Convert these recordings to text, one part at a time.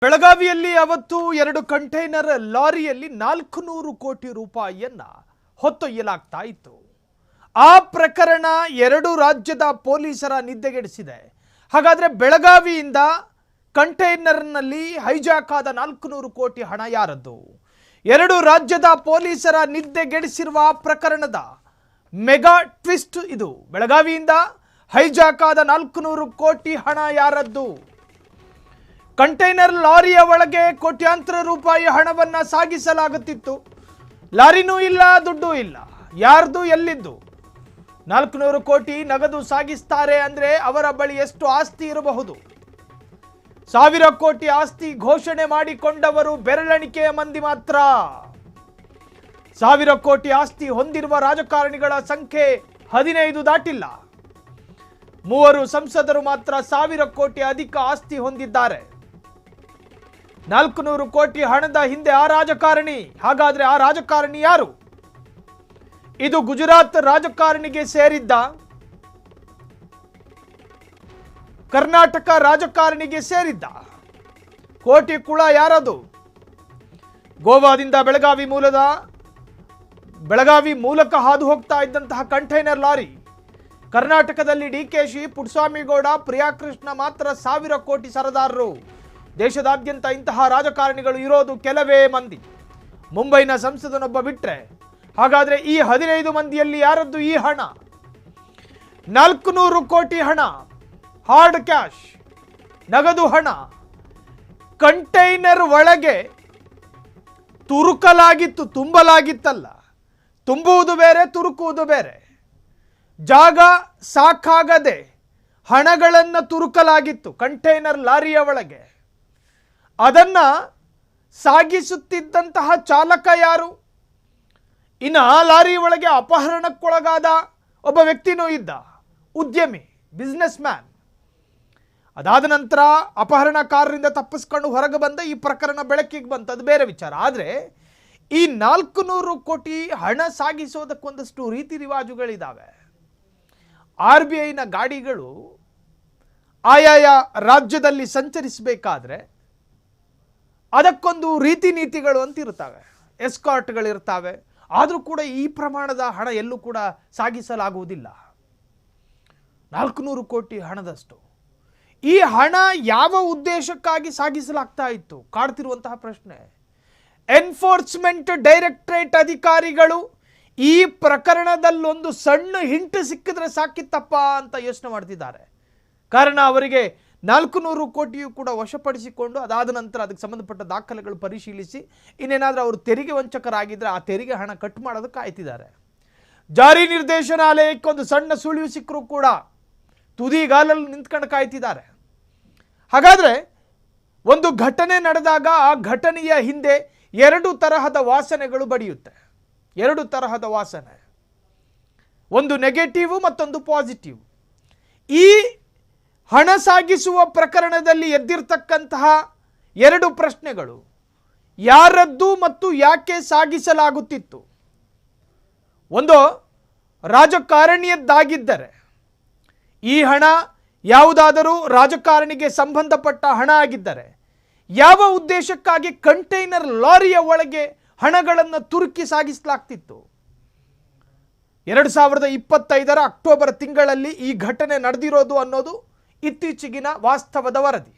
ಬೆಳಗಾವಿಯಲ್ಲಿ ಅವತ್ತು 2 ಕಂಟೈನರ್ ಲಾರಿಯಲ್ಲಿ 400 ಕೋಟಿ ರೂಪಾಯಿಯನ್ನ ಹೊತ್ತೊಯ್ಯಲಾಗ್ತಾ ಇತ್ತು. ಆ ಪ್ರಕರಣ 2 ರಾಜ್ಯದ ಪೊಲೀಸರ ನಿದ್ದೆಗೆಡಿಸಿದೆ. ಹಾಗಾದ್ರೆ ಬೆಳಗಾವಿಯಿಂದ ಕಂಟೈನರ್ನಲ್ಲಿ ಹೈಜಾಕ್ ಆದ 400 ಕೋಟಿ ಹಣ ಯಾರದ್ದು? 2 ರಾಜ್ಯದ ಪೊಲೀಸರ ನಿದ್ದೆಗೆಡಿಸಿರುವ ಪ್ರಕರಣದ ಮೆಗಾ ಟ್ವಿಸ್ಟ್ ಇದು. ಬೆಳಗಾವಿಯಿಂದ ಹೈಜಾಕ್ ಆದ 400 ಕೋಟಿ ಹಣ ಯಾರದ್ದು? ಕಂಟೈನರ್ ಲಾರಿಯ ಒಳಗೆ ಕೋಟ್ಯಾಂತರ ರೂಪಾಯಿ ಹಣವನ್ನ ಸಾಗಿಸಲಾಗುತ್ತಿತ್ತು. ಲಾರಿನೂ ಇಲ್ಲ, ದುಡ್ಡು ಇಲ್ಲ. ಯಾರ್ದು, ಎಲ್ಲಿದ್ದು? 400 ಕೋಟಿ ನಗದು ಸಾಗಿಸ್ತಾರೆ ಅಂದ್ರೆ ಅವರ ಬಳಿ ಎಷ್ಟು ಆಸ್ತಿ ಇರಬಹುದು? 1000 ಕೋಟಿ ಆಸ್ತಿ ಘೋಷಣೆ ಮಾಡಿಕೊಂಡವರು ಬೆರಳೆಣಿಕೆಯ ಮಂದಿ ಮಾತ್ರ. 1000 ಕೋಟಿ ಆಸ್ತಿ ಹೊಂದಿರುವ ರಾಜಕಾರಣಿಗಳ ಸಂಖ್ಯೆ 15 ದಾಟಿಲ್ಲ. 3 ಸಂಸದರು ಮಾತ್ರ 1000 ಕೋಟಿ ಅಧಿಕ ಆಸ್ತಿ ಹೊಂದಿದ್ದಾರೆ. 400 ಕೋಟಿ ಹಣದ ಹಿಂದೆ ಆ ರಾಜಕಾರಣಿ. ಹಾಗಾದ್ರೆ ಆ ರಾಜಕಾರಣಿ ಯಾರು? ಇದು ಗುಜರಾತ್ ರಾಜಕಾರಣಿಗೆ ಸೇರಿದ್ದ? ಕರ್ನಾಟಕ ರಾಜಕಾರಣಿಗೆ ಸೇರಿದ್ದ? ಕೋಟಿ ಕುಳ ಯಾರದು? ಗೋವಾದಿಂದ ಬೆಳಗಾವಿ ಮೂಲಕ ಹಾದು ಹೋಗ್ತಾ ಇದ್ದಂತಹ ಕಂಟೈನರ್ ಲಾರಿ. ಕರ್ನಾಟಕದಲ್ಲಿ ಡಿಕೆಶಿ, ಪುಟ್ಟಸ್ವಾಮಿಗೌಡ, ಪ್ರಿಯಾಕೃಷ್ಣ ಮಾತ್ರ 1000 ಕೋಟಿ ಸರದಾರರು. ದೇಶದಾದ್ಯಂತ ಇಂತಹ ರಾಜಕಾರಣಿಗಳು ಇರೋದು ಕೆಲವೇ ಮಂದಿ, ಮುಂಬೈನ ಸಂಸದನೊಬ್ಬ ಬಿಟ್ರೆ. ಹಾಗಾದ್ರೆ ಈ 15 ಮಂದಿಯಲ್ಲಿ ಯಾರದ್ದು ಈ ಹಣ? 400 ಕೋಟಿ ಹಣ, ಹಾರ್ಡ್ ಕ್ಯಾಶ್, ನಗದು ಹಣ ಕಂಟೈನರ್ ಒಳಗೆ ತುರುಕಲಾಗಿತ್ತು. ತುಂಬಲಾಗಿತ್ತಲ್ಲ, ತುಂಬುವುದು ಬೇರೆ, ತುರುಕುವುದು ಬೇರೆ. ಜಾಗ ಸಾಕಾಗದೆ ಹಣಗಳನ್ನು ತುರುಕಲಾಗಿತ್ತು ಕಂಟೈನರ್ ಲಾರಿಯ ಒಳಗೆ. ಅದನ್ನ ಸಾಗಿಸುತ್ತಿದ್ದಂತಹ ಚಾಲಕ ಯಾರು? ಇನ್ನು ಆ ಲಾರಿ ಒಳಗೆ ಅಪಹರಣಕ್ಕೊಳಗಾದ ಒಬ್ಬ ವ್ಯಕ್ತಿನೂ ಇದ್ದ, ಉದ್ಯಮಿ, ಬಿಸ್ನೆಸ್ ಮ್ಯಾನ್. ಅದಾದ ನಂತರ ಅಪಹರಣಕಾರರಿಂದ ತಪ್ಪಿಸ್ಕೊಂಡು ಹೊರಗೆ ಬಂದ ಈ ಪ್ರಕರಣ ಬೆಳಕಿಗೆ ಬಂತು, ಅದು ಬೇರೆ ವಿಚಾರ. ಆದರೆ ಈ 400 ಕೋಟಿ ಹಣ ಸಾಗಿಸೋದಕ್ಕೊಂದಷ್ಟು ರೀತಿ ರಿವಾಜುಗಳಿದ್ದಾವೆ. RBIನ ಗಾಡಿಗಳು ಆಯಾಯ ರಾಜ್ಯದಲ್ಲಿ ಸಂಚರಿಸಬೇಕಾದ್ರೆ ಅದಕ್ಕೊಂದು ರೀತಿ ನೀತಿಗಳು ಅಂತ ಇರ್ತವೆ, ಎಸ್ಕಾರ್ಟ್ಗಳಿರ್ತವೆ. ಆದರೂ ಕೂಡ ಈ ಪ್ರಮಾಣದ ಹಣ ಎಲ್ಲೂ ಕೂಡ ಸಾಗಿಸಲಾಗುವುದಿಲ್ಲ. 400 ಕೋಟಿ ಹಣದಷ್ಟು. ಈ ಹಣ ಯಾವ ಉದ್ದೇಶಕ್ಕಾಗಿ ಸಾಗಿಸಲಾಗ್ತಾ ಇತ್ತು? ಕಾಡ್ತಿರುವಂತಹ ಪ್ರಶ್ನೆ. ಎನ್ಫೋರ್ಸ್ಮೆಂಟ್ ಡೈರೆಕ್ಟರೇಟ್ ಅಧಿಕಾರಿಗಳು ಈ ಪ್ರಕರಣದಲ್ಲೊಂದು ಸಣ್ಣ ಹಿಂಟ್ ಸಿಕ್ಕಿದ್ರೆ ಸಾಕಿತ್ತಪ್ಪ ಅಂತ ಯೋಚನೆ ಮಾಡ್ತಿದ್ದಾರೆ. ಕಾರಣ ಅವರಿಗೆ 400 ಕೋಟಿಯು ಕೂಡ ವಶಪಡಿಸಿಕೊಂಡು ಅದಾದ ನಂತರ ಅದಕ್ಕೆ ಸಂಬಂಧಪಟ್ಟ ದಾಖಲೆಗಳು ಪರಿಶೀಲಿಸಿ ಇನ್ನೇನಾದರೂ ಅವರು ತೆರಿಗೆ ವಂಚಕರಾಗಿದ್ದರೆ ಆ ತೆರಿಗೆ ಹಣ ಕಟ್ ಮಾಡೋದಕ್ಕೆ ಕಾಯ್ತಿದ್ದಾರೆ. ಜಾರಿ ನಿರ್ದೇಶನಾಲಯಕ್ಕೆ ಒಂದು ಸಣ್ಣ ಸುಳಿವು ಸಿಕ್ಕರೂ ಕೂಡ ತುದಿಗಾಲಲ್ಲಿ ನಿಂತ್ಕೊಂಡು ಕಾಯ್ತಿದ್ದಾರೆ. ಹಾಗಾದರೆ ಒಂದು ಘಟನೆ ನಡೆದಾಗ ಆ ಘಟನೆಯ ಹಿಂದೆ 2 ತರಹದ ವಾಸನೆಗಳು ಬಡಿಯುತ್ತೆ. 2 ತರಹದ ವಾಸನೆ, ಒಂದು ನೆಗೆಟಿವ್, ಮತ್ತೊಂದು ಪಾಸಿಟಿವ್. ಈ ಹಣ ಸಾಗಿಸುವ ಪ್ರಕರಣದಲ್ಲಿ ಎದ್ದಿರ್ತಕ್ಕಂತಹ 2 ಪ್ರಶ್ನೆಗಳು: ಯಾರದ್ದು ಮತ್ತು ಯಾಕೆ ಸಾಗಿಸಲಾಗುತ್ತಿತ್ತು? ಒಂದು ರಾಜಕಾರಣಿಯದ್ದಾಗಿದ್ದರೆ ಈ ಹಣ ಯಾವುದಾದರೂ ರಾಜಕಾರಣಿಗೆ ಸಂಬಂಧಪಟ್ಟ ಹಣ ಆಗಿದ್ದರೆ ಯಾವ ಉದ್ದೇಶಕ್ಕಾಗಿ ಕಂಟೈನರ್ ಲಾರಿಯ ಒಳಗೆ ಹಣಗಳನ್ನು ತುರುಕಿ ಸಾಗಿಸಲಾಗ್ತಿತ್ತು? 2025ರ ಅಕ್ಟೋಬರ್ ತಿಂಗಳಲ್ಲಿ ಈ ಘಟನೆ ನಡೆದಿರೋದು ಅನ್ನೋದು ಇತ್ತೀಚೆಗಿನ ವಾಸ್ತವದ ವರದಿ.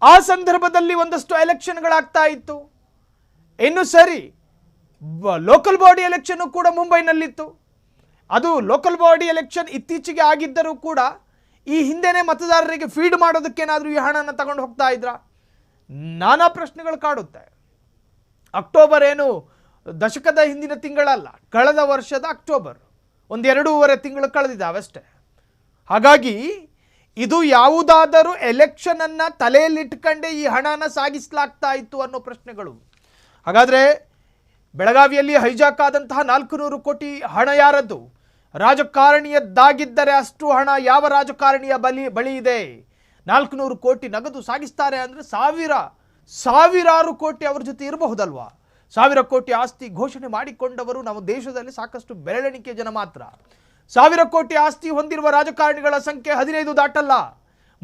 ಆ ಸಂದರ್ಭದಲ್ಲಿ ಒಂದಷ್ಟು ಎಲೆಕ್ಷನ್ಗಳಾಗ್ತಾ ಇತ್ತು. ಇನ್ನು ಸರಿ, ಲೋಕಲ್ ಬಾಡಿ ಎಲೆಕ್ಷನ್ ಕೂಡ ಮುಂಬೈನಲ್ಲಿತ್ತು. ಅದು ಲೋಕಲ್ ಬಾಡಿ ಎಲೆಕ್ಷನ್ ಇತ್ತೀಚೆಗೆ ಆಗಿದ್ದರೂ ಕೂಡ ಈ ಹಿಂದೆನೇ ಮತದಾರರಿಗೆ ಫೀಡ್ ಮಾಡೋದಕ್ಕೇನಾದರೂ ಈ ಹಣನ ತಗೊಂಡು ಹೋಗ್ತಾ ಇದ್ರ? ನಾನಾ ಪ್ರಶ್ನೆಗಳು ಕಾಡುತ್ತೆ. ಅಕ್ಟೋಬರ್ ಏನು ದಶಕದ ಹಿಂದಿನ ತಿಂಗಳಲ್ಲ, ಕಳೆದ ವರ್ಷದ ಅಕ್ಟೋಬರ್, 1-2.5 ತಿಂಗಳು ಕಳೆದಿದ್ದಾವಷ್ಟೇ. ಹಾಗಾಗಿ ಇದು ಯಾವುದಾದರೂ ಎಲೆಕ್ಷನ್ ಅನ್ನ ತಲೆಯಲ್ಲಿಟ್ಕೊಂಡೇ ಈ ಹಣನ ಸಾಗಿಸಲಾಗ್ತಾ ಇತ್ತು ಅನ್ನೋ ಪ್ರಶ್ನೆಗಳು. ಹಾಗಾದ್ರೆ ಬೆಳಗಾವಿಯಲ್ಲಿ ಹೈಜಾಕ್ ಆದಂತಹ 400 ಕೋಟಿ ಹಣ ಯಾರದ್ದು? ರಾಜಕಾರಣಿಯದ್ದಾಗಿದ್ದರೆ ಅಷ್ಟು ಹಣ ಯಾವ ರಾಜಕಾರಣಿಯ ಬಳಿ ಇದೆ? 400 ಕೋಟಿ ನಗದು ಸಾಗಿಸ್ತಾರೆ ಅಂದರೆ ಸಾವಿರಾರು ಕೋಟಿ ಅವ್ರ ಜೊತೆ ಇರಬಹುದಲ್ವಾ? 1000 ಕೋಟಿ ಆಸ್ತಿ ಘೋಷಣೆ ಮಾಡಿಕೊಂಡವರು ನಮ್ಮ ದೇಶದಲ್ಲಿ ಸಾಕಷ್ಟು ಬೆರಳೆಣಿಕೆ ಜನ ಮಾತ್ರ. 1000 ಕೋಟಿ ಆಸ್ತಿ ಹೊಂದಿರುವ ರಾಜಕಾರಣಿಗಳ ಸಂಖ್ಯೆ 15 ದಾಟಲ್ಲ.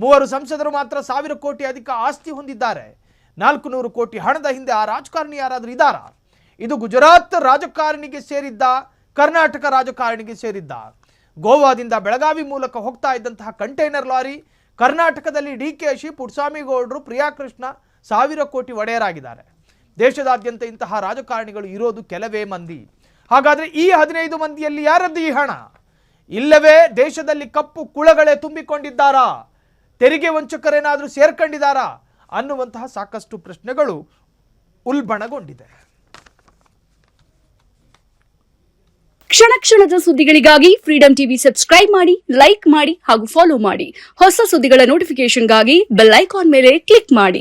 3 ಸಂಸದರು ಮಾತ್ರ 1000 ಕೋಟಿ ಅಧಿಕ ಆಸ್ತಿ ಹೊಂದಿದ್ದಾರೆ. 400 ಕೋಟಿ ಹಣದ ಹಿಂದೆ ಆ ರಾಜಕಾರಣಿ ಯಾರಾದರೂ ಇದ್ದಾರಾ? ಇದು ಗುಜರಾತ್ ರಾಜಕಾರಣಿಗೆ ಸೇರಿದ್ದ, ಕರ್ನಾಟಕ ರಾಜಕಾರಣಿಗೆ ಸೇರಿದ್ದ. ಗೋವಾದಿಂದ ಬೆಳಗಾವಿ ಮೂಲಕ ಹೋಗ್ತಾ ಇದ್ದಂತಹ ಕಂಟೈನರ್ ಲಾರಿ ಕರ್ನಾಟಕದಲ್ಲಿ ಡಿಕೆಶಿ, ಪುಟ್ಟಸ್ವಾಮಿಗೌಡರು, ಪ್ರಿಯಾಕೃಷ್ಣ 1000 ಕೋಟಿ ಒಡೆಯರಾಗಿದ್ದಾರೆ. ದೇಶದಾದ್ಯಂತ ಇಂತಹ ರಾಜಕಾರಣಿಗಳು ಇರೋದು ಕೆಲವೇ ಮಂದಿ. ಹಾಗಾದರೆ ಈ 15 ಮಂದಿಯಲ್ಲಿ ಯಾರದ್ದು ಈ ಹಣ? ಇಲ್ಲವೇ ದೇಶದಲ್ಲಿ ಕಪ್ಪು ಕುಳಗಳೇ ತುಂಬಿಕೊಂಡಿದ್ದಾರಾ? ತೆರಿಗೆ ವಂಚಕರೇನಾದರೂ ಸೇರ್ಕೊಂಡಿದ್ದಾರಾ ಅನ್ನುವಂತಹ ಸಾಕಷ್ಟು ಪ್ರಶ್ನೆಗಳು ಉಲ್ಬಣಗೊಂಡಿದೆ. ಕ್ಷಣ ಕ್ಷಣದ ಸುದ್ದಿಗಳಿಗಾಗಿ ಫ್ರೀಡಂ ಟಿವಿ ಸಬ್ಸ್ಕ್ರೈಬ್ ಮಾಡಿ, ಲೈಕ್ ಮಾಡಿ ಹಾಗೂ ಫಾಲೋ ಮಾಡಿ. ಹೊಸ ಸುದ್ದಿಗಳ ನೋಟಿಫಿಕೇಶನ್ಗಾಗಿ ಬೆಲ್ ಐಕಾನ್ ಮೇಲೆ ಕ್ಲಿಕ್ ಮಾಡಿ.